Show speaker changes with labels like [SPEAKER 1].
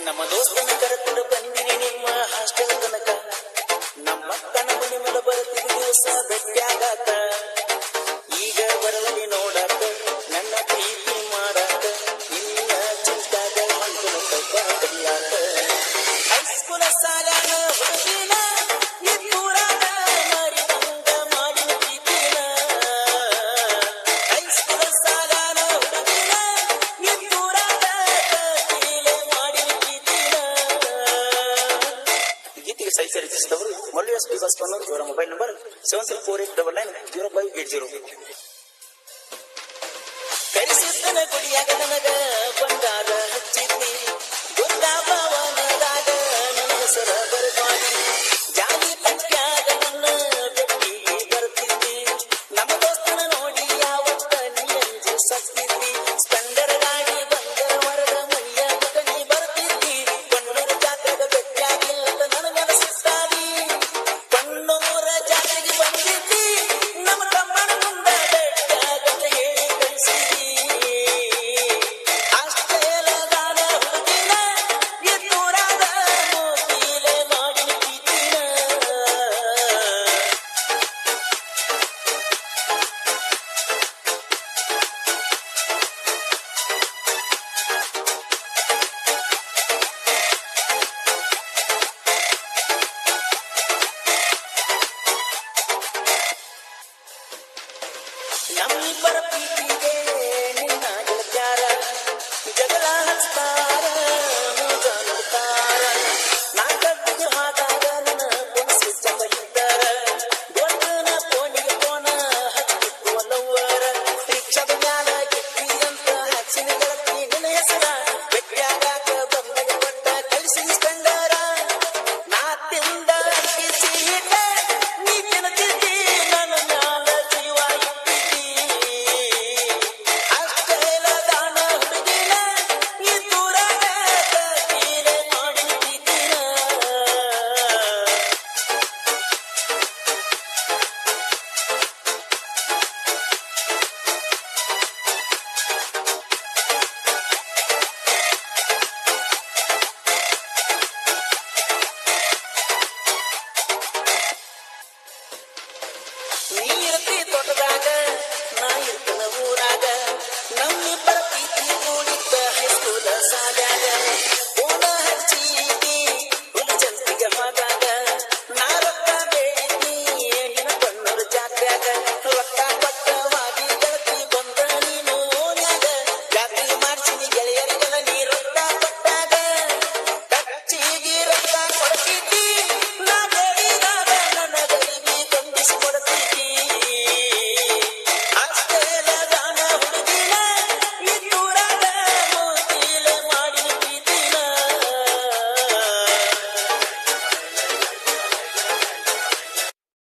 [SPEAKER 1] ನಮ್ಮ ದೋಸ್ತನ ಕರೆತರು ಬಂದಿನಿ ನಿಮ್ಮ ಹಾಸ್ಟೆಲ್ ತನಕ. ನಮ್ಮ ಅಕ್ಕನ ಮನೆ ಮೇಲೆ ಬರುತ್ತಿದ್ದ ದಿವಸ ಭೇಟಿಯಾಗಾಕ. ಈಗ ಬರಲಿ ನೋಡಾಕ ನನ್ನ ಪ್ರೀತಿ ಮಾಡಾಕ. ನಿನ್ನ ಚಿಂತಾಗ ಮಂಕುನ ಕೈಯಾಕ. ಹೈಸ್ಕೂಲ ಸಾಲಾಗ ಹುಡುಗಿನ ಇಬ್ಬೂರಾಗ ಮಾರಿದಂಗ ಮಾಡಿನ ಪ್ರೀತಿನ. ಹೈಸ್ಕೂಲ ಸಾಲಾಗ ಹುಡುಗಿನ ಇಬ್ಬೂರಾಗ ಕೀಲೆ ಮಾಡಿನ ಪ್ರೀತಿನ. ಗೀತೆಗೆ ಸಾಹಿತ್ಯ ರಚಿಸಿದವರು ಮಲ್ಲು ಎಸ್ ಬಸವಣ್ಣವರು. ಇವರ ಮೊಬೈಲ್ ನಂಬರ್ 7348990580. ಕರೆಸಿದ್ದನ ಗುಡಿಯಾಗ ನನಗ